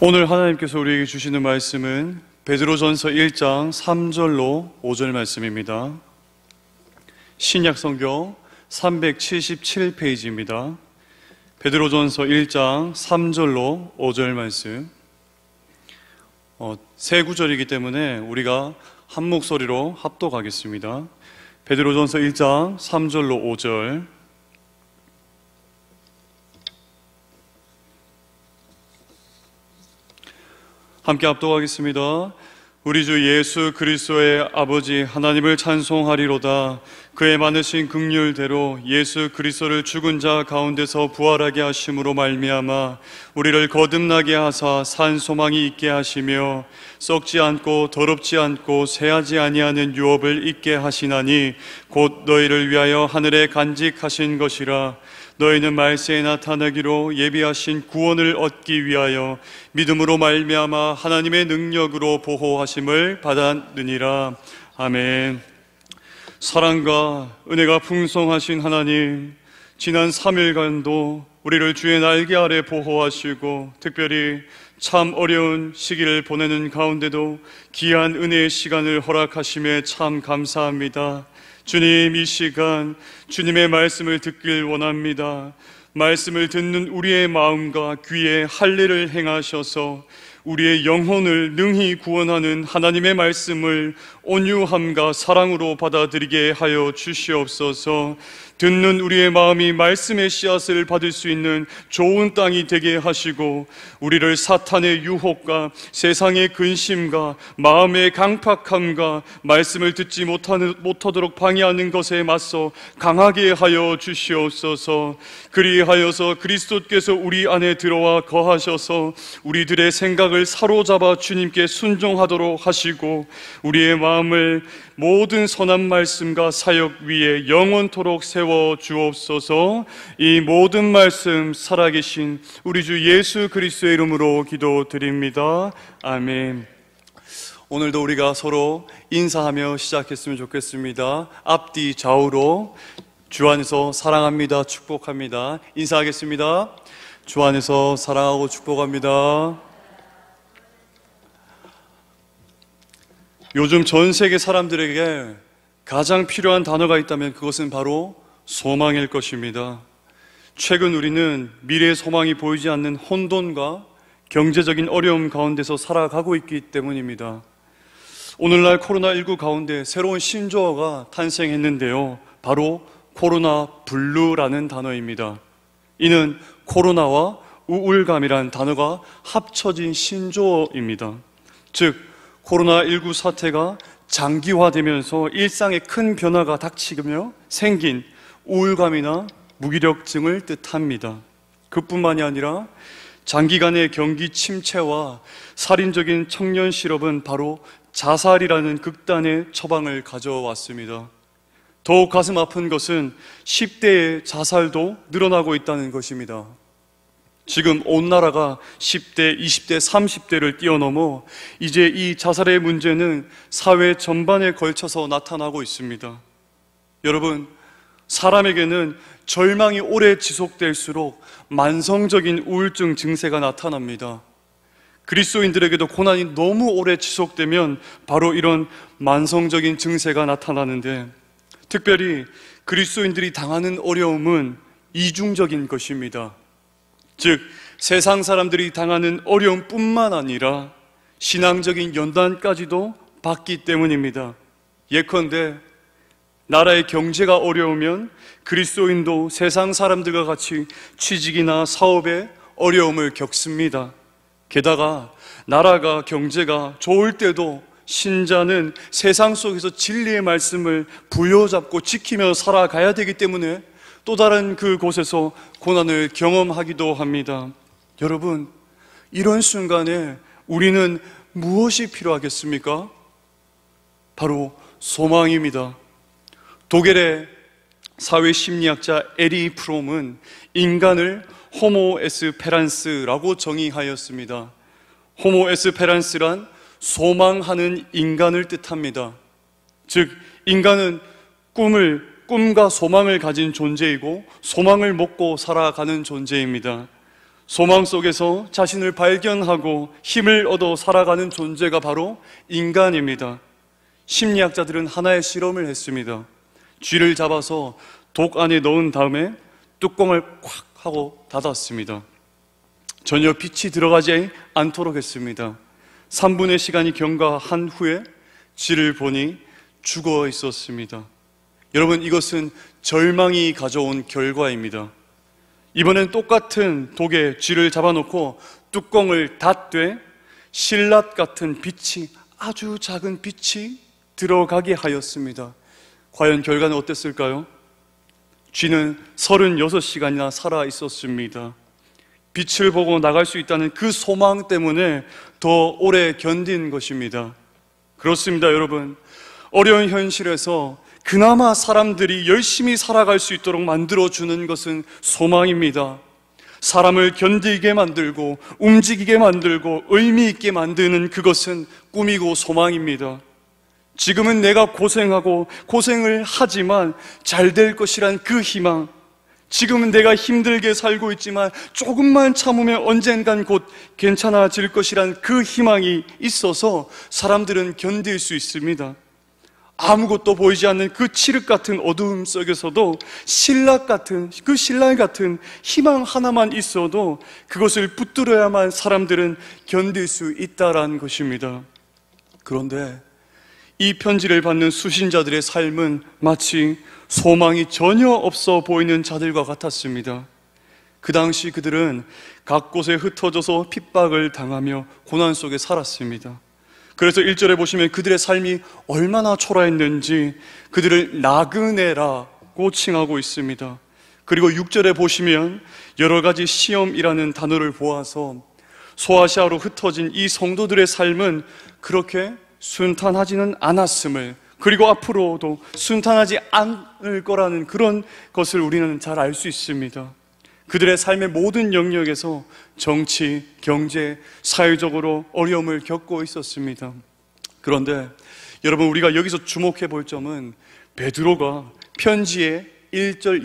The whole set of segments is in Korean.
오늘 하나님께서 우리에게 주시는 말씀은 베드로전서 1장 3절로 5절 말씀입니다. 신약성경 377페이지입니다. 베드로전서 1장 3절로 5절 말씀. 세 구절이기 때문에 우리가 한 목소리로 합독하겠습니다. 베드로전서 1장 3절로 5절. 함께 합독하겠습니다. 우리 주 예수 그리스도의 아버지 하나님을 찬송하리로다. 그의 많으신 긍휼대로 예수 그리스도를 죽은 자 가운데서 부활하게 하심으로 말미암아 우리를 거듭나게 하사 산 소망이 있게 하시며 썩지 않고 더럽지 않고 새하지 아니하는 유업을 있게 하시나니 곧 너희를 위하여 하늘에 간직하신 것이라. 너희는 말세에 나타나기로 예비하신 구원을 얻기 위하여 믿음으로 말미암아 하나님의 능력으로 보호하심을 받았느니라. 아멘. 사랑과 은혜가 풍성하신 하나님, 지난 3일간도 우리를 주의 날개 아래 보호하시고 특별히 참 어려운 시기를 보내는 가운데도 귀한 은혜의 시간을 허락하심에 참 감사합니다. 주님, 이 시간 주님의 말씀을 듣길 원합니다. 말씀을 듣는 우리의 마음과 귀에 할례를 행하셔서 우리의 영혼을 능히 구원하는 하나님의 말씀을 온유함과 사랑으로 받아들이게 하여 주시옵소서. 듣는 우리의 마음이 말씀의 씨앗을 받을 수 있는 좋은 땅이 되게 하시고 우리를 사탄의 유혹과 세상의 근심과 마음의 강팍함과 말씀을 듣지 못하도록 방해하는 것에 맞서 강하게 하여 주시옵소서. 그리하여서 그리스도께서 우리 안에 들어와 거하셔서 우리들의 생각을 사로잡아 주님께 순종하도록 하시고 우리의 마음을 모든 선한 말씀과 사역 위에 영원토록 세워 주옵소서. 이 모든 말씀 살아계신 우리 주 예수 그리스도의 이름으로 기도드립니다. 아멘. 오늘도 우리가 서로 인사하며 시작했으면 좋겠습니다. 앞뒤 좌우로 주 안에서 사랑합니다, 축복합니다. 인사하겠습니다. 주 안에서 사랑하고 축복합니다. 요즘 전 세계 사람들에게 가장 필요한 단어가 있다면 그것은 바로 소망일 것입니다. 최근 우리는 미래의 소망이 보이지 않는 혼돈과 경제적인 어려움 가운데서 살아가고 있기 때문입니다. 오늘날 코로나19 가운데 새로운 신조어가 탄생했는데요. 바로 코로나 블루라는 단어입니다. 이는 코로나와 우울감이라는 단어가 합쳐진 신조어입니다. 즉 코로나19 사태가 장기화되면서 일상에 큰 변화가 닥치며 생긴 우울감이나 무기력증을 뜻합니다. 그뿐만이 아니라 장기간의 경기 침체와 살인적인 청년 실업은 바로 자살이라는 극단의 처방을 가져왔습니다. 더욱 가슴 아픈 것은 10대의 자살도 늘어나고 있다는 것입니다. 지금 온 나라가 10대, 20대, 30대를 뛰어넘어 이제 이 자살의 문제는 사회 전반에 걸쳐서 나타나고 있습니다. 여러분, 사람에게는 절망이 오래 지속될수록 만성적인 우울증 증세가 나타납니다. 그리스도인들에게도 고난이 너무 오래 지속되면 바로 이런 만성적인 증세가 나타나는데 특별히 그리스도인들이 당하는 어려움은 이중적인 것입니다. 즉 세상 사람들이 당하는 어려움뿐만 아니라 신앙적인 연단까지도 받기 때문입니다. 예컨대 나라의 경제가 어려우면 그리스도인도 세상 사람들과 같이 취직이나 사업에 어려움을 겪습니다. 게다가 나라가 경제가 좋을 때도 신자는 세상 속에서 진리의 말씀을 부여잡고 지키며 살아가야 되기 때문에 또 다른 그곳에서 고난을 경험하기도 합니다. 여러분, 이런 순간에 우리는 무엇이 필요하겠습니까? 바로 소망입니다. 독일의 사회심리학자 에리 프롬은 인간을 호모 에스페란스라고 정의하였습니다. 호모 에스페란스란 소망하는 인간을 뜻합니다. 즉 인간은 꿈과 소망을 가진 존재이고 소망을 먹고 살아가는 존재입니다. 소망 속에서 자신을 발견하고 힘을 얻어 살아가는 존재가 바로 인간입니다. 심리학자들은 하나의 실험을 했습니다. 쥐를 잡아서 독 안에 넣은 다음에 뚜껑을 콱 하고 닫았습니다. 전혀 빛이 들어가지 않도록 했습니다. 3분의 시간이 경과한 후에 쥐를 보니 죽어 있었습니다. 여러분, 이것은 절망이 가져온 결과입니다. 이번엔 똑같은 독에 쥐를 잡아놓고 뚜껑을 닫되 신라 같은 빛이, 아주 작은 빛이 들어가게 하였습니다. 과연 결과는 어땠을까요? 쥐는 36시간이나 살아 있었습니다. 빛을 보고 나갈 수 있다는 그 소망 때문에 더 오래 견딘 것입니다. 그렇습니다, 여러분. 어려운 현실에서 그나마 사람들이 열심히 살아갈 수 있도록 만들어주는 것은 소망입니다. 사람을 견디게 만들고 움직이게 만들고 의미 있게 만드는 그것은 꿈이고 소망입니다. 지금은 내가 고생하고 고생을 하지만 잘 될 것이란 그 희망, 지금은 내가 힘들게 살고 있지만 조금만 참으면 언젠간 곧 괜찮아질 것이란 그 희망이 있어서 사람들은 견딜 수 있습니다. 아무것도 보이지 않는 그 칠흑 같은 어두움 속에서도 신라 같은, 그 신라 같은 희망 하나만 있어도 그것을 붙들어야만 사람들은 견딜 수 있다라는 것입니다. 그런데 이 편지를 받는 수신자들의 삶은 마치 소망이 전혀 없어 보이는 자들과 같았습니다. 그 당시 그들은 각 곳에 흩어져서 핍박을 당하며 고난 속에 살았습니다. 그래서 1절에 보시면 그들의 삶이 얼마나 초라했는지 그들을 나그네라고 칭하고 있습니다. 그리고 6절에 보시면 여러 가지 시험이라는 단어를 보아서 소아시아로 흩어진 이 성도들의 삶은 그렇게 순탄하지는 않았음을, 그리고 앞으로도 순탄하지 않을 거라는 그런 것을 우리는 잘 알 수 있습니다. 그들의 삶의 모든 영역에서 정치, 경제, 사회적으로 어려움을 겪고 있었습니다. 그런데 여러분, 우리가 여기서 주목해 볼 점은 베드로가 편지의 1절,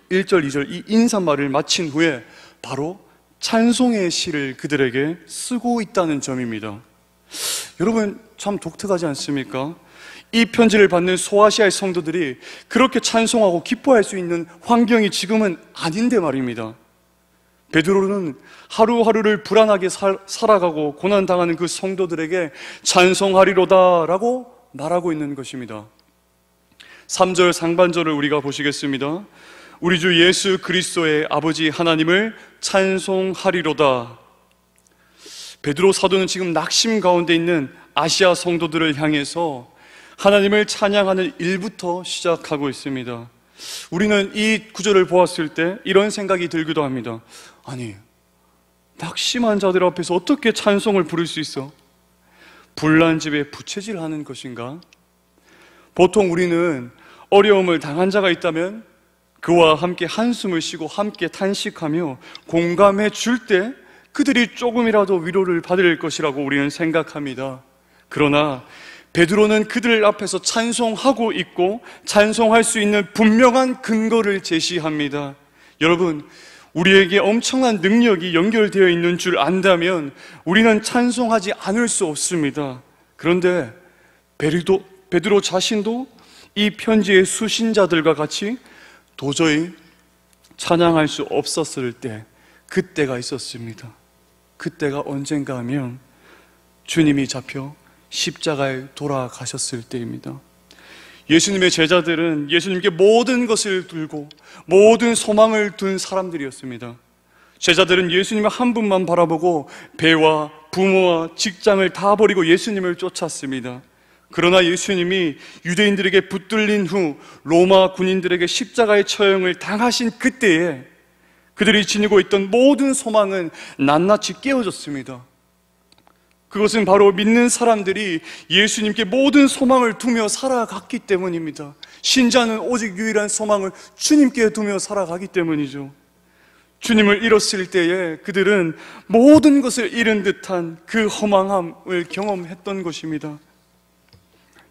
2절 이 인사말을 마친 후에 바로 찬송의 시를 그들에게 쓰고 있다는 점입니다. 여러분, 참 독특하지 않습니까? 이 편지를 받는 소아시아의 성도들이 그렇게 찬송하고 기뻐할 수 있는 환경이 지금은 아닌데 말입니다. 베드로는 하루하루를 불안하게 살아가고 고난당하는 그 성도들에게 찬송하리로다 라고 말하고 있는 것입니다. 3절 상반절을 우리가 보시겠습니다. 우리 주 예수 그리스도의 아버지 하나님을 찬송하리로다. 베드로 사도는 지금 낙심 가운데 있는 아시아 성도들을 향해서 하나님을 찬양하는 일부터 시작하고 있습니다. 우리는 이 구절을 보았을 때 이런 생각이 들기도 합니다. 아니, 낙심한 자들 앞에서 어떻게 찬송을 부를 수 있어? 불난 집에 부채질하는 것인가? 보통 우리는 어려움을 당한 자가 있다면 그와 함께 한숨을 쉬고 함께 탄식하며 공감해 줄 때 그들이 조금이라도 위로를 받을 것이라고 우리는 생각합니다. 그러나 베드로는 그들 앞에서 찬송하고 있고 찬송할 수 있는 분명한 근거를 제시합니다. 여러분, 우리에게 엄청난 능력이 연결되어 있는 줄 안다면 우리는 찬송하지 않을 수 없습니다. 그런데 베드로 자신도 이 편지의 수신자들과 같이 도저히 찬양할 수 없었을 때, 그때가 있었습니다. 그때가 언젠가 하면 주님이 잡혀 십자가에 돌아가셨을 때입니다. 예수님의 제자들은 예수님께 모든 것을 들고 모든 소망을 둔 사람들이었습니다. 제자들은 예수님을 한 분만 바라보고 배와 부모와 직장을 다 버리고 예수님을 쫓았습니다. 그러나 예수님이 유대인들에게 붙들린 후 로마 군인들에게 십자가의 처형을 당하신 그때에 그들이 지니고 있던 모든 소망은 낱낱이 깨어졌습니다. 그것은 바로 믿는 사람들이 예수님께 모든 소망을 두며 살아갔기 때문입니다. 신자는 오직 유일한 소망을 주님께 두며 살아가기 때문이죠. 주님을 잃었을 때에 그들은 모든 것을 잃은 듯한 그 허망함을 경험했던 것입니다.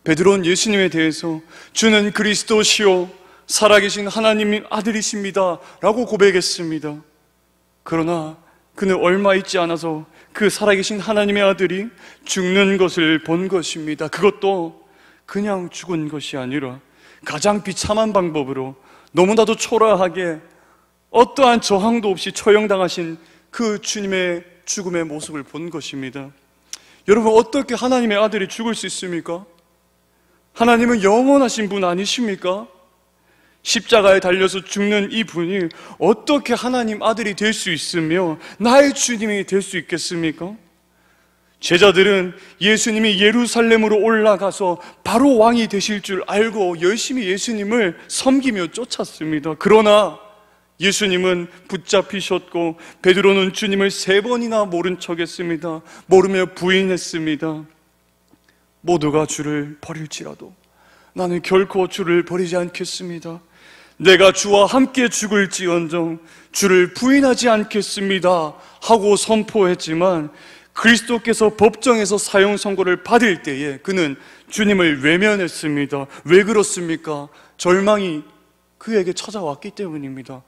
베드로는 예수님에 대해서 주는 그리스도시요 살아계신 하나님의 아들이십니다 라고 고백했습니다. 그러나 그는 얼마 있지 않아서 그 살아계신 하나님의 아들이 죽는 것을 본 것입니다. 그것도 그냥 죽은 것이 아니라 가장 비참한 방법으로 너무나도 초라하게 어떠한 저항도 없이 처형당하신 그 주님의 죽음의 모습을 본 것입니다. 여러분, 어떻게 하나님의 아들이 죽을 수 있습니까? 하나님은 영원하신 분 아니십니까? 십자가에 달려서 죽는 이 분이 어떻게 하나님 아들이 될 수 있으며 나의 주님이 될 수 있겠습니까? 제자들은 예수님이 예루살렘으로 올라가서 바로 왕이 되실 줄 알고 열심히 예수님을 섬기며 쫓았습니다. 그러나 예수님은 붙잡히셨고 베드로는 주님을 3번이나 모른 척했습니다. 모르며 부인했습니다. 모두가 주를 버릴지라도 나는 결코 주를 버리지 않겠습니다. 내가 주와 함께 죽을지언정 주를 부인하지 않겠습니다 하고 선포했지만, 그리스도께서 법정에서 사형 선고를 받을 때에 그는 주님을 외면했습니다. 왜 그렇습니까? 절망이 그에게 찾아왔기 때문입니다.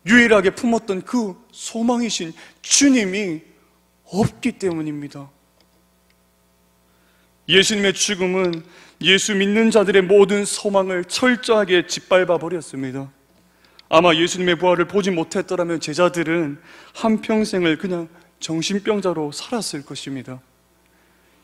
유일하게 품었던 그 소망이신 주님이 없기 때문입니다. 예수님의 죽음은 예수 믿는 자들의 모든 소망을 철저하게 짓밟아 버렸습니다. 아마 예수님의 부활을 보지 못했더라면 제자들은 한평생을 그냥 정신병자로 살았을 것입니다.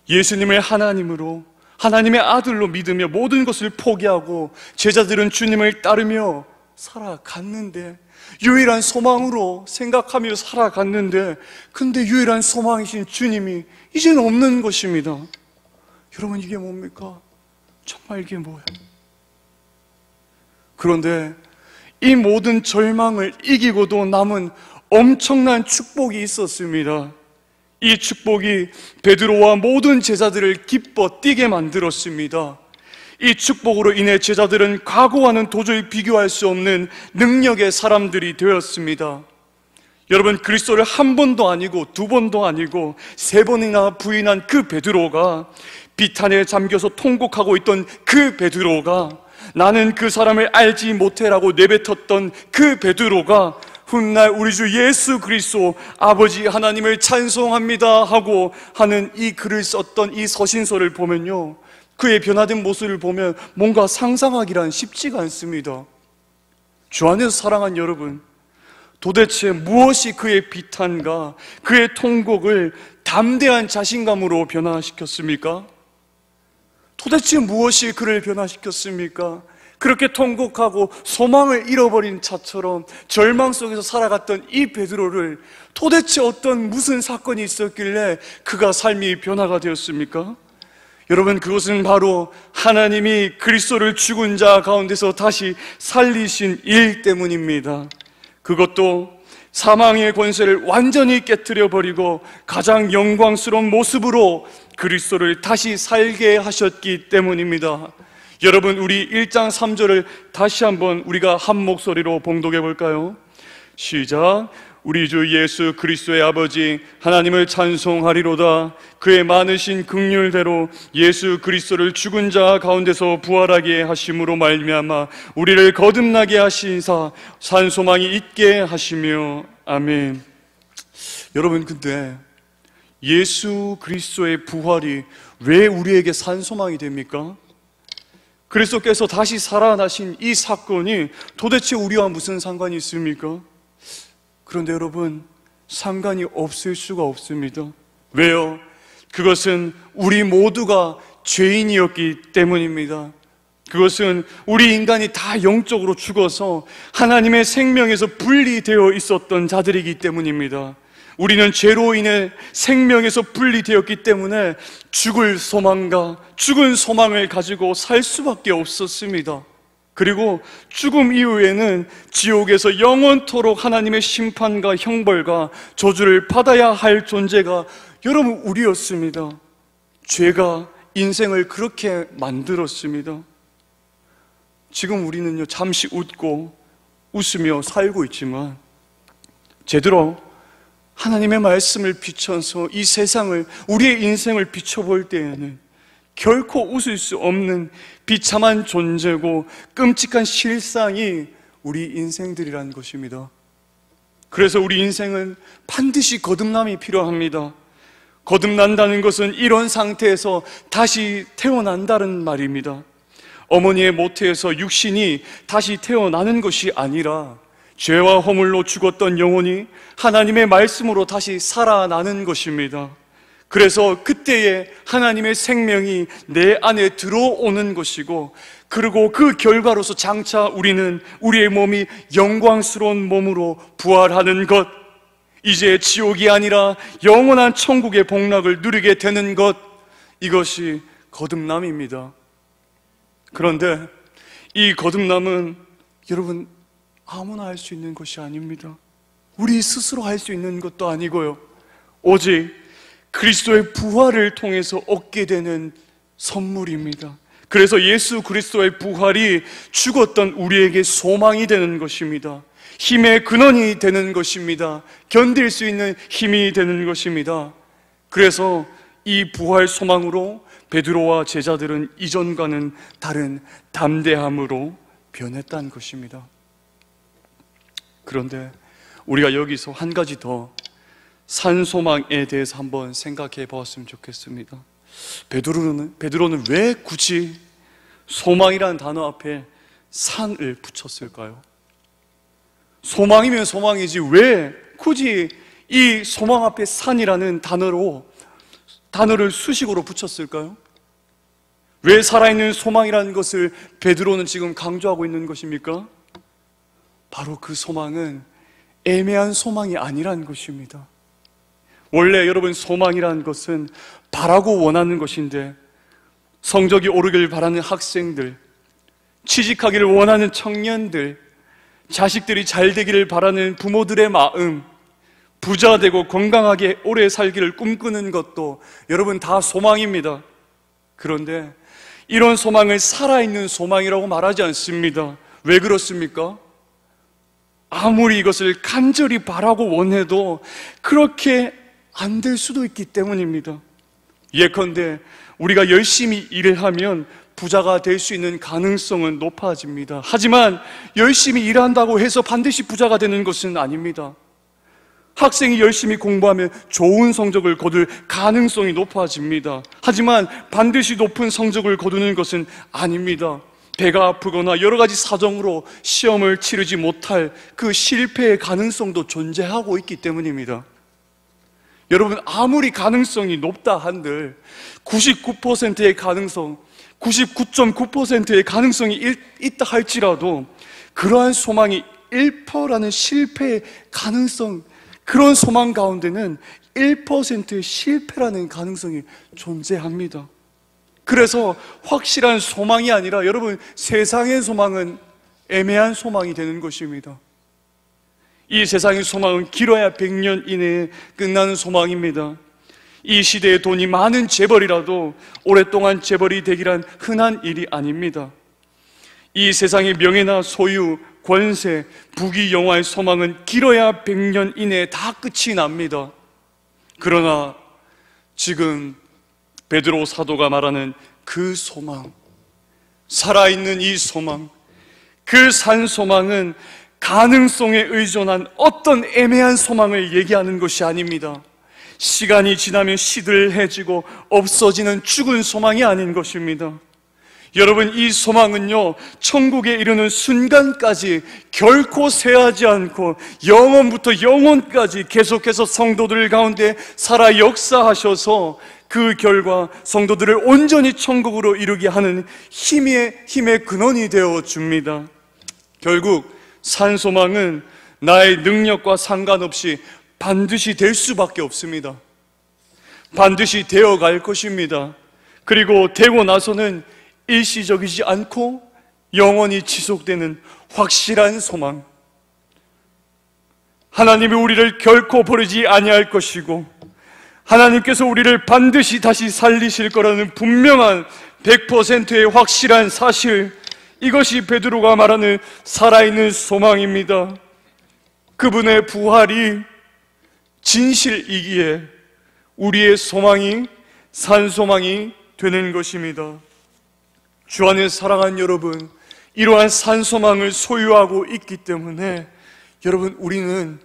예수님을 하나님으로, 하나님의 아들로 믿으며 모든 것을 포기하고 제자들은 주님을 따르며 살아갔는데, 유일한 소망으로 생각하며 살아갔는데, 근데 유일한 소망이신 주님이 이제는 없는 것입니다. 여러분, 이게 뭡니까? 정말 이게 뭐예요? 그런데 이 모든 절망을 이기고도 남은 엄청난 축복이 있었습니다. 이 축복이 베드로와 모든 제자들을 기뻐 뛰게 만들었습니다. 이 축복으로 인해 제자들은 과거와는 도저히 비교할 수 없는 능력의 사람들이 되었습니다. 여러분, 그리스도를 1번도 아니고 2번도 아니고 3번이나 부인한 그 베드로가, 비탄에 잠겨서 통곡하고 있던 그 베드로가, 나는 그 사람을 알지 못해라고 내뱉었던 그 베드로가 훗날 우리 주 예수 그리스도 아버지 하나님을 찬송합니다 하고 하는 이 글을 썼던 이 서신서를 보면요, 그의 변화된 모습을 보면 뭔가 상상하기란 쉽지가 않습니다. 주 안에서 사랑한 여러분, 도대체 무엇이 그의 비탄과 그의 통곡을 담대한 자신감으로 변화시켰습니까? 도대체 무엇이 그를 변화시켰습니까? 그렇게 통곡하고 소망을 잃어버린 자처럼 절망 속에서 살아갔던 이 베드로를 도대체 무슨 사건이 있었길래 그가 삶이 변화가 되었습니까? 여러분, 그것은 바로 하나님이 그리스도를 죽은 자 가운데서 다시 살리신 일 때문입니다. 그것도 사망의 권세를 완전히 깨트려 버리고 가장 영광스러운 모습으로 그리스도를 다시 살게 하셨기 때문입니다. 여러분, 우리 1장 3절을 다시 한번 우리가 한 목소리로 봉독해 볼까요? 시작. 우리 주 예수 그리스도의 아버지 하나님을 찬송하리로다. 그의 많으신 긍휼대로 예수 그리스도를 죽은 자 가운데서 부활하게 하심으로 말미암아 우리를 거듭나게 하신사 산소망이 있게 하시며. 아멘. 여러분, 근데 예수 그리스도의 부활이 왜 우리에게 산소망이 됩니까? 그리스도께서 다시 살아나신 이 사건이 도대체 우리와 무슨 상관이 있습니까? 그런데 여러분, 상관이 없을 수가 없습니다. 왜요? 그것은 우리 모두가 죄인이었기 때문입니다. 그것은 우리 인간이 다 영적으로 죽어서 하나님의 생명에서 분리되어 있었던 자들이기 때문입니다. 우리는 죄로 인해 생명에서 분리되었기 때문에 죽을 소망과 죽은 소망을 가지고 살 수밖에 없었습니다. 그리고 죽음 이후에는 지옥에서 영원토록 하나님의 심판과 형벌과 저주를 받아야 할 존재가 여러분 우리였습니다. 죄가 인생을 그렇게 만들었습니다. 지금 우리는요, 잠시 웃고 웃으며 살고 있지만 제대로 하나님의 말씀을 비춰서 이 세상을, 우리의 인생을 비춰볼 때에는 결코 웃을 수 없는 비참한 존재고 끔찍한 실상이 우리 인생들이라는 것입니다. 그래서 우리 인생은 반드시 거듭남이 필요합니다. 거듭난다는 것은 이런 상태에서 다시 태어난다는 말입니다. 어머니의 모태에서 육신이 다시 태어나는 것이 아니라 죄와 허물로 죽었던 영혼이 하나님의 말씀으로 다시 살아나는 것입니다. 그래서 그때에 하나님의 생명이 내 안에 들어오는 것이고, 그리고 그 결과로서 장차 우리는 우리의 몸이 영광스러운 몸으로 부활하는 것, 이제 지옥이 아니라 영원한 천국의 복락을 누리게 되는 것, 이것이 거듭남입니다. 그런데 이 거듭남은 여러분 아무나 할 수 있는 것이 아닙니다. 우리 스스로 할 수 있는 것도 아니고요, 오직 그리스도의 부활을 통해서 얻게 되는 선물입니다. 그래서 예수 그리스도의 부활이 죽었던 우리에게 소망이 되는 것입니다. 힘의 근원이 되는 것입니다. 견딜 수 있는 힘이 되는 것입니다. 그래서 이 부활 소망으로 베드로와 제자들은 이전과는 다른 담대함으로 변했다는 것입니다. 그런데 우리가 여기서 한 가지 더 산소망에 대해서 한번 생각해 보았으면 좋겠습니다. 베드로는 왜 굳이 소망이라는 단어 앞에 산을 붙였을까요? 소망이면 소망이지 왜 굳이 이 소망 앞에 산이라는 단어를 수식어로 붙였을까요? 왜 살아있는 소망이라는 것을 베드로는 지금 강조하고 있는 것입니까? 바로 그 소망은 애매한 소망이 아니라는 것입니다. 원래 여러분, 소망이라는 것은 바라고 원하는 것인데, 성적이 오르길 바라는 학생들, 취직하기를 원하는 청년들, 자식들이 잘 되기를 바라는 부모들의 마음, 부자 되고 건강하게 오래 살기를 꿈꾸는 것도 여러분 다 소망입니다. 그런데 이런 소망을 살아있는 소망이라고 말하지 않습니다. 왜 그렇습니까? 아무리 이것을 간절히 바라고 원해도 그렇게 안 될 수도 있기 때문입니다. 예컨대 우리가 열심히 일을 하면 부자가 될 수 있는 가능성은 높아집니다. 하지만 열심히 일한다고 해서 반드시 부자가 되는 것은 아닙니다. 학생이 열심히 공부하면 좋은 성적을 거둘 가능성이 높아집니다. 하지만 반드시 높은 성적을 거두는 것은 아닙니다. 배가 아프거나 여러 가지 사정으로 시험을 치르지 못할 그 실패의 가능성도 존재하고 있기 때문입니다. 여러분, 아무리 가능성이 높다 한들 99%의 가능성, 99.9%의 가능성이 있다 할지라도 그러한 소망이 1%라는 실패의 가능성, 그런 소망 가운데는 1%의 실패라는 가능성이 존재합니다. 그래서 확실한 소망이 아니라 여러분, 세상의 소망은 애매한 소망이 되는 것입니다. 이 세상의 소망은 길어야 100년 이내에 끝나는 소망입니다. 이 시대에 돈이 많은 재벌이라도 오랫동안 재벌이 되기란 흔한 일이 아닙니다. 이 세상의 명예나 소유, 권세, 부귀, 영화의 소망은 길어야 100년 이내에 다 끝이 납니다. 그러나 지금 베드로 사도가 말하는 그 소망, 살아있는 이 소망, 그 산 소망은 가능성에 의존한 어떤 애매한 소망을 얘기하는 것이 아닙니다. 시간이 지나면 시들해지고 없어지는 죽은 소망이 아닌 것입니다. 여러분, 이 소망은요, 천국에 이르는 순간까지 결코 쇠하지 않고 영원부터 영원까지 계속해서 성도들 가운데 살아 역사하셔서 그 결과 성도들을 온전히 천국으로 이루게 하는 힘의 근원이 되어 줍니다. 결국 산소망은 나의 능력과 상관없이 반드시 될 수밖에 없습니다. 반드시 되어갈 것입니다. 그리고 되고 나서는 일시적이지 않고 영원히 지속되는 확실한 소망, 하나님이 우리를 결코 버리지 아니할 것이고 하나님께서 우리를 반드시 다시 살리실 거라는 분명한 100%의 확실한 사실, 이것이 베드로가 말하는 살아있는 소망입니다. 그분의 부활이 진실이기에 우리의 소망이 산소망이 되는 것입니다. 주 안에 사랑하는 여러분, 이러한 산소망을 소유하고 있기 때문에 여러분, 우리는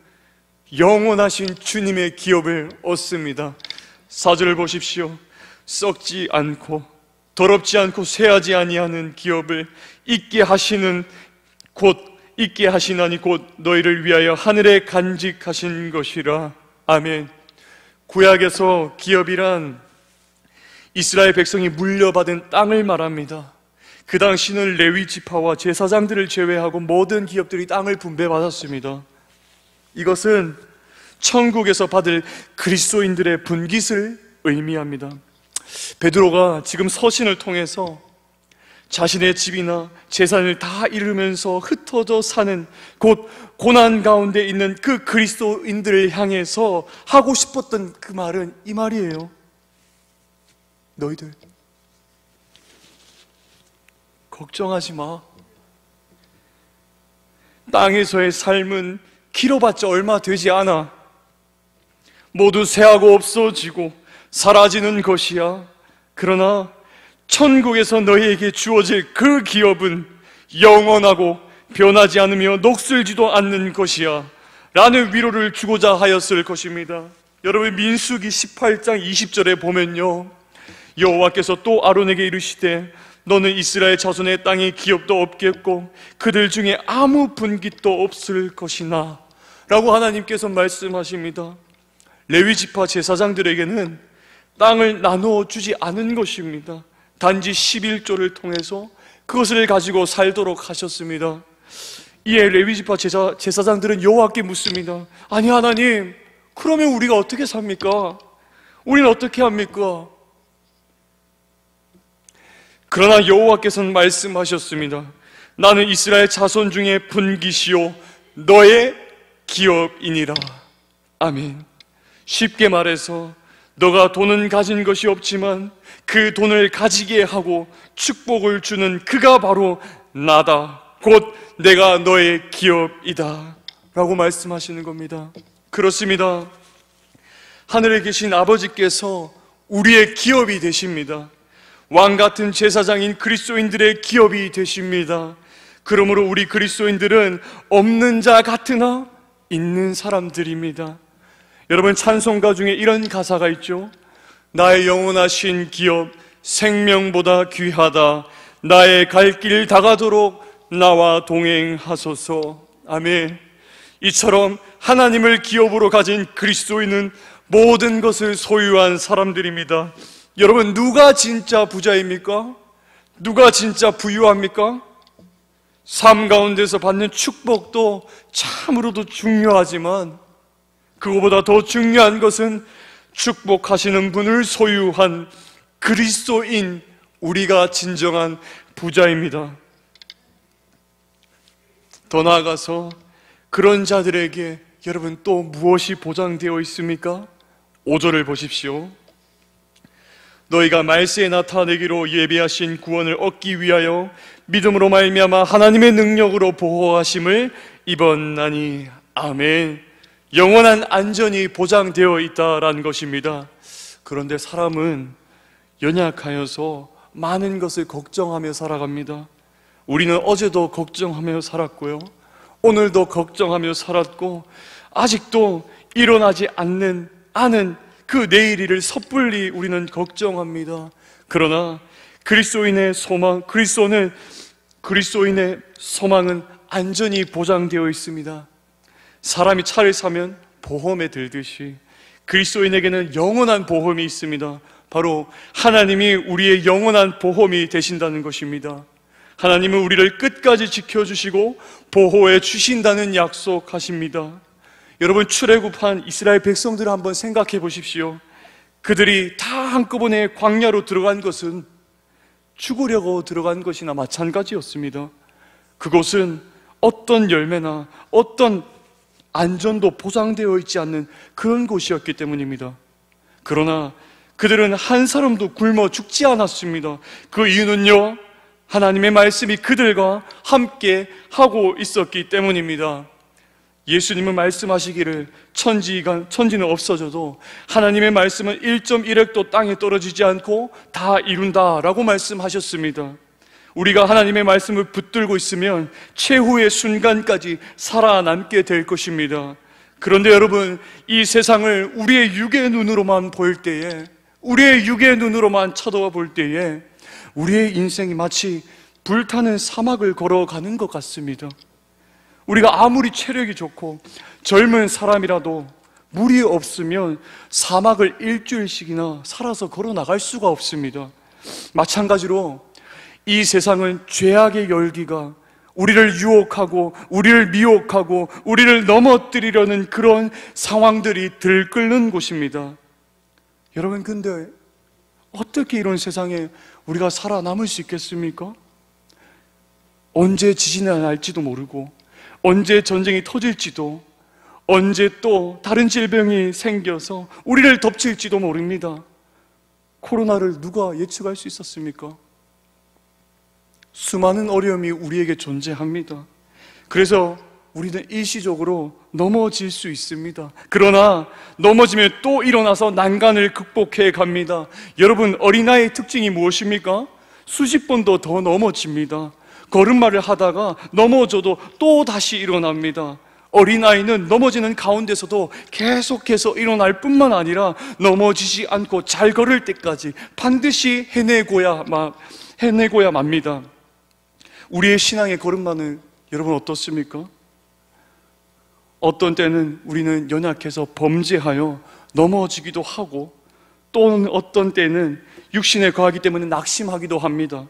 영원하신 주님의 기업을 얻습니다. 4절을 보십시오. 썩지 않고 더럽지 않고 쇠하지 아니하는 기업을 잊게 하시는 잊게 하시나니 곧 너희를 위하여 하늘에 간직하신 것이라. 아멘. 구약에서 기업이란 이스라엘 백성이 물려받은 땅을 말합니다. 그 당시는 레위 지파와 제사장들을 제외하고 모든 기업들이 땅을 분배받았습니다. 이것은 천국에서 받을 그리스도인들의 분깃을 의미합니다. 베드로가 지금 서신을 통해서 자신의 집이나 재산을 다 잃으면서 흩어져 사는 곧 고난 가운데 있는 그 그리스도인들을 향해서 하고 싶었던 그 말은 이 말이에요. 너희들 걱정하지 마. 땅에서의 삶은 길어봤자 얼마 되지 않아. 모두 쇠하고 없어지고 사라지는 것이야. 그러나 천국에서 너희에게 주어질 그 기업은 영원하고 변하지 않으며 녹슬지도 않는 것이야 라는 위로를 주고자 하였을 것입니다. 여러분, 민수기 18장 20절에 보면요, 여호와께서 또 아론에게 이르시되 너는 이스라엘 자손의 땅에 기업도 없겠고 그들 중에 아무 분깃도 없을 것이나 라고 하나님께서 말씀하십니다. 레위 지파 제사장들에게는 땅을 나누어 주지 않은 것입니다. 단지 11조를 통해서 그것을 가지고 살도록 하셨습니다. 이에 레위 지파 제사장들은 여호와께 묻습니다. 아니 하나님, 그러면 우리가 어떻게 삽니까? 우리는 어떻게 합니까? 그러나 여호와께서는 말씀하셨습니다. 나는 이스라엘 자손 중에 분깃이요 너의 기업이니라. 아멘. 쉽게 말해서 너가 돈은 가진 것이 없지만 그 돈을 가지게 하고 축복을 주는 그가 바로 나다. 곧 내가 너의 기업이다 라고 말씀하시는 겁니다. 그렇습니다. 하늘에 계신 아버지께서 우리의 기업이 되십니다. 왕같은 제사장인 그리스도인들의 기업이 되십니다. 그러므로 우리 그리스도인들은 없는 자 같으나 있는 사람들입니다. 여러분, 찬송가 중에 이런 가사가 있죠. 나의 영원하신 기업 생명보다 귀하다. 나의 갈 길 다가도록 나와 동행하소서. 아멘. 이처럼 하나님을 기업으로 가진 그리스도인은 모든 것을 소유한 사람들입니다. 여러분, 누가 진짜 부자입니까? 누가 진짜 부유합니까? 삶 가운데서 받는 축복도 참으로도 중요하지만 그거보다 더 중요한 것은 축복하시는 분을 소유한 그리스도인, 우리가 진정한 부자입니다. 더 나아가서 그런 자들에게 여러분 또 무엇이 보장되어 있습니까? 5절을 보십시오. 너희가 말세에 나타내기로 예비하신 구원을 얻기 위하여 믿음으로 말미암아 하나님의 능력으로 보호하심을 입었나니. 아멘. 영원한 안전이 보장되어 있다라는 것입니다. 그런데 사람은 연약하여서 많은 것을 걱정하며 살아갑니다. 우리는 어제도 걱정하며 살았고요, 오늘도 걱정하며 살았고, 아직도 일어나지 않는 그 내일을 섣불리 우리는 걱정합니다. 그러나 그리스도인의 소망은 안전이 보장되어 있습니다. 사람이 차를 사면 보험에 들듯이 그리스도인에게는 영원한 보험이 있습니다. 바로 하나님이 우리의 영원한 보험이 되신다는 것입니다. 하나님은 우리를 끝까지 지켜주시고 보호해 주신다는 약속하십니다. 여러분, 출애굽한 이스라엘 백성들을 한번 생각해 보십시오. 그들이 다 한꺼번에 광야로 들어간 것은 죽으려고 들어간 것이나 마찬가지였습니다. 그곳은 어떤 열매나 어떤 안전도 보장되어 있지 않는 그런 곳이었기 때문입니다. 그러나 그들은 한 사람도 굶어 죽지 않았습니다. 그 이유는요, 하나님의 말씀이 그들과 함께 하고 있었기 때문입니다. 예수님은 말씀하시기를 천지는 없어져도 하나님의 말씀은 1.1획도 땅에 떨어지지 않고 다 이룬다라고 말씀하셨습니다. 우리가 하나님의 말씀을 붙들고 있으면 최후의 순간까지 살아남게 될 것입니다. 그런데 여러분, 이 세상을 우리의 육의 눈으로만 볼 때에, 우리의 육의 눈으로만 쳐다봐 볼 때에 우리의 인생이 마치 불타는 사막을 걸어가는 것 같습니다. 우리가 아무리 체력이 좋고 젊은 사람이라도 물이 없으면 사막을 일주일씩이나 살아서 걸어 나갈 수가 없습니다. 마찬가지로 이 세상은 죄악의 열기가 우리를 유혹하고 우리를 미혹하고 우리를 넘어뜨리려는 그런 상황들이 들끓는 곳입니다. 여러분, 근데 어떻게 이런 세상에 우리가 살아남을 수 있겠습니까? 언제 지진이 날지도 모르고, 언제 전쟁이 터질지도, 언제 또 다른 질병이 생겨서 우리를 덮칠지도 모릅니다. 코로나를 누가 예측할 수 있었습니까? 수많은 어려움이 우리에게 존재합니다. 그래서 우리는 일시적으로 넘어질 수 있습니다. 그러나 넘어지면 또 일어나서 난간을 극복해 갑니다. 여러분, 어린아이의 특징이 무엇입니까? 수십 번도 더 넘어집니다. 걸음마를 하다가 넘어져도 또 다시 일어납니다. 어린아이는 넘어지는 가운데서도 계속해서 일어날 뿐만 아니라 넘어지지 않고 잘 걸을 때까지 반드시 해내고야 맙니다. 우리의 신앙의 걸음마는 여러분 어떻습니까? 어떤 때는 우리는 연약해서 범죄하여 넘어지기도 하고, 또는 어떤 때는 육신에 거하기 때문에 낙심하기도 합니다.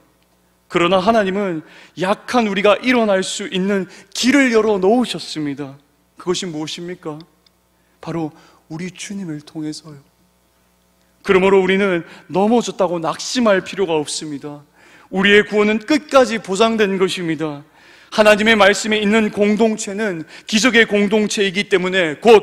그러나 하나님은 약한 우리가 일어날 수 있는 길을 열어 놓으셨습니다. 그것이 무엇입니까? 바로 우리 주님을 통해서요. 그러므로 우리는 넘어졌다고 낙심할 필요가 없습니다. 우리의 구원은 끝까지 보장된 것입니다. 하나님의 말씀에 있는 공동체는 기적의 공동체이기 때문에, 곧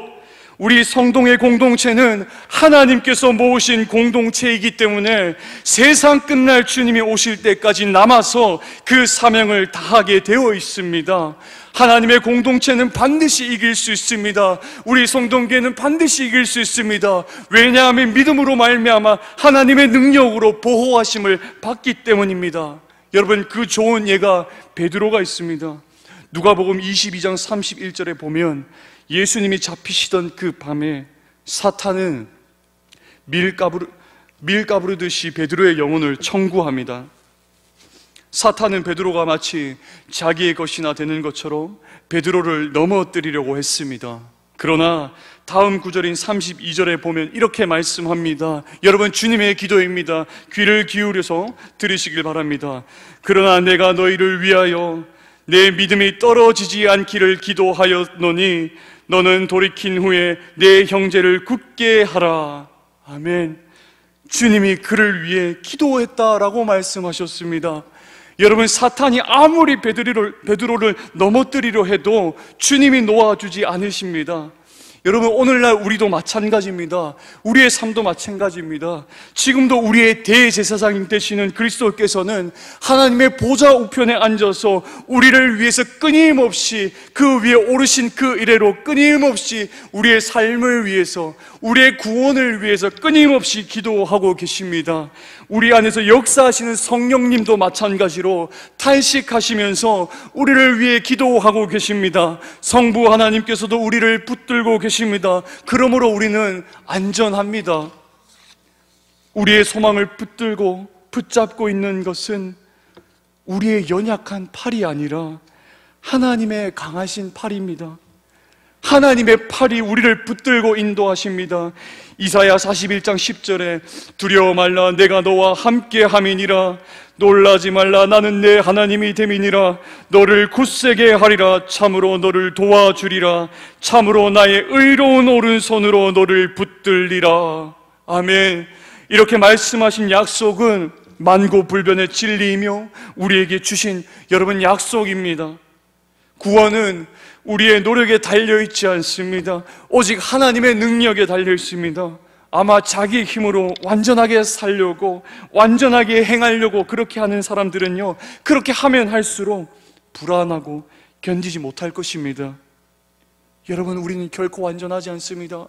우리 성동의 공동체는 하나님께서 모으신 공동체이기 때문에 세상 끝날 주님이 오실 때까지 남아서 그 사명을 다하게 되어 있습니다. 하나님의 공동체는 반드시 이길 수 있습니다. 우리 성동교회는 반드시 이길 수 있습니다. 왜냐하면 믿음으로 말미암아 하나님의 능력으로 보호하심을 받기 때문입니다. 여러분, 그 좋은 예가 베드로가 있습니다. 누가복음 22장 31절에 보면 예수님이 잡히시던 그 밤에 사탄은 밀가부르듯이 베드로의 영혼을 청구합니다. 사탄은 베드로가 마치 자기의 것이나 되는 것처럼 베드로를 넘어뜨리려고 했습니다. 그러나 다음 구절인 32절에 보면 이렇게 말씀합니다. 여러분, 주님의 기도입니다. 귀를 기울여서 들으시길 바랍니다. 그러나 내가 너희를 위하여 내 믿음이 떨어지지 않기를 기도하였노니 너는 돌이킨 후에 내 형제를 굳게 하라. 아멘. 주님이 그를 위해 기도했다라고 말씀하셨습니다. 여러분, 사탄이 아무리 베드로를 넘어뜨리려 해도 주님이 놓아주지 않으십니다. 여러분, 오늘날 우리도 마찬가지입니다. 우리의 삶도 마찬가지입니다. 지금도 우리의 대제사장 되시는 그리스도께서는 하나님의 보좌 우편에 앉아서 우리를 위해서 끊임없이 그 위에 오르신 그 이래로 끊임없이 우리의 삶을 위해서, 우리의 구원을 위해서 끊임없이 기도하고 계십니다. 우리 안에서 역사하시는 성령님도 마찬가지로 탄식하시면서 우리를 위해 기도하고 계십니다. 성부 하나님께서도 우리를 붙들고 계십니다. 그러므로 우리는 안전합니다. 우리의 소망을 붙잡고 있는 것은 우리의 연약한 팔이 아니라 하나님의 강하신 팔입니다. 하나님의 팔이 우리를 붙들고 인도하십니다. 이사야 41장 10절에 두려워 말라, 내가 너와 함께 함이니라. 놀라지 말라, 나는 내 하나님이 됨이니라. 너를 굳세게 하리라. 참으로 너를 도와주리라. 참으로 나의 의로운 오른손으로 너를 붙들리라. 아멘. 이렇게 말씀하신 약속은 만고불변의 진리이며 우리에게 주신 여러분 약속입니다. 구원은 우리의 노력에 달려있지 않습니다. 오직 하나님의 능력에 달려있습니다. 아마 자기 힘으로 완전하게 살려고, 완전하게 행하려고 그렇게 하는 사람들은요, 그렇게 하면 할수록 불안하고 견디지 못할 것입니다. 여러분, 우리는 결코 완전하지 않습니다.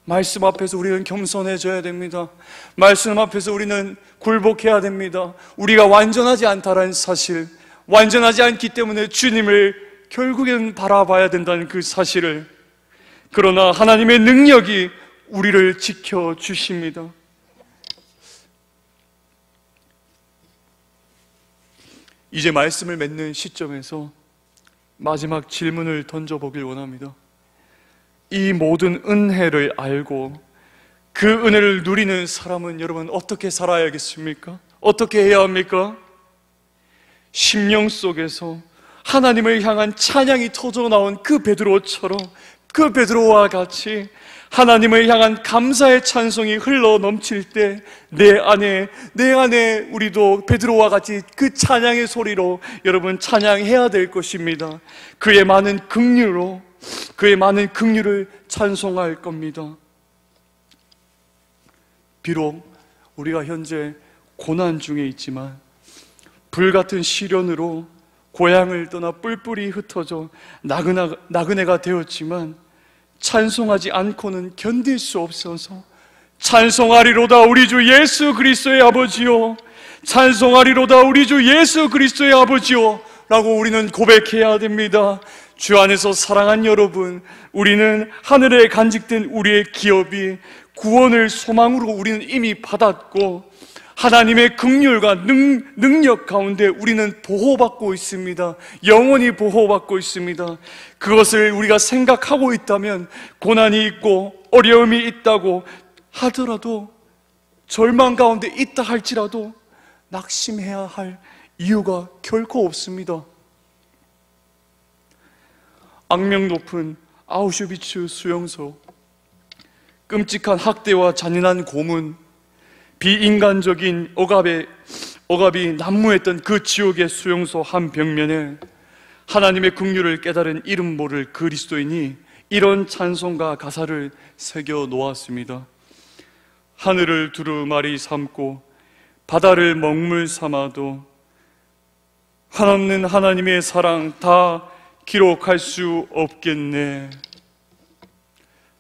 말씀 앞에서 우리는 겸손해져야 됩니다. 말씀 앞에서 우리는 굴복해야 됩니다. 우리가 완전하지 않다는 사실, 완전하지 않기 때문에 주님을 결국엔 바라봐야 된다는 그 사실을, 그러나 하나님의 능력이 우리를 지켜주십니다. 이제 말씀을 맺는 시점에서 마지막 질문을 던져보길 원합니다. 이 모든 은혜를 알고 그 은혜를 누리는 사람은 여러분 어떻게 살아야겠습니까? 어떻게 해야 합니까? 심령 속에서 하나님을 향한 찬양이 터져나온 그 베드로처럼, 그 베드로와 같이 하나님을 향한 감사의 찬송이 흘러 넘칠 때 내 안에 우리도 베드로와 같이 그 찬양의 소리로 여러분 찬양해야 될 것입니다. 그의 많은 긍휼로, 그의 많은 긍휼을 찬송할 겁니다. 비록 우리가 현재 고난 중에 있지만 불같은 시련으로 고향을 떠나 뿔뿔이 흩어져 나그네가 되었지만 찬송하지 않고는 견딜 수 없어서 찬송하리로다 우리 주 예수 그리스도의 아버지요, 찬송하리로다 우리 주 예수 그리스도의 아버지요 라고 우리는 고백해야 됩니다. 주 안에서 사랑한 여러분, 우리는 하늘에 간직된 우리의 기업이 구원을 소망으로 우리는 이미 받았고 하나님의 긍휼과 능력 가운데 우리는 보호받고 있습니다. 영원히 보호받고 있습니다. 그것을 우리가 생각하고 있다면 고난이 있고 어려움이 있다고 하더라도, 절망 가운데 있다 할지라도 낙심해야 할 이유가 결코 없습니다. 악명 높은 아우슈비츠 수용소, 끔찍한 학대와 잔인한 고문, 비인간적인 억압이 난무했던 그 지옥의 수용소 한 벽면에 하나님의 긍휼을 깨달은 이름 모를 그리스도인이 이런 찬송가 가사를 새겨 놓았습니다. 하늘을 두루마리 삼고 바다를 먹물 삼아도 한없는 하나님의 사랑 다 기록할 수 없겠네.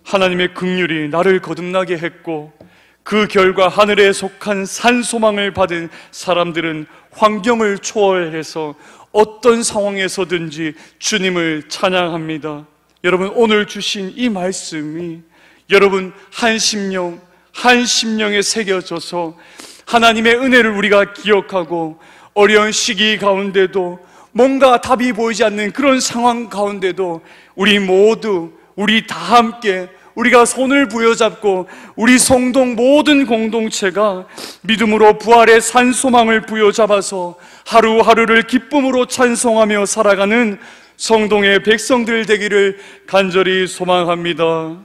하나님의 긍휼이 나를 거듭나게 했고 그 결과 하늘에 속한 산소망을 받은 사람들은 환경을 초월해서 어떤 상황에서든지 주님을 찬양합니다. 여러분, 오늘 주신 이 말씀이 여러분 한 심령에 새겨져서 하나님의 은혜를 우리가 기억하고 어려운 시기 가운데도 뭔가 답이 보이지 않는 그런 상황 가운데도 우리 다 함께 우리가 손을 부여잡고 우리 성동 모든 공동체가 믿음으로 부활의 산소망을 부여잡아서 하루하루를 기쁨으로 찬송하며 살아가는 성동의 백성들 되기를 간절히 소망합니다.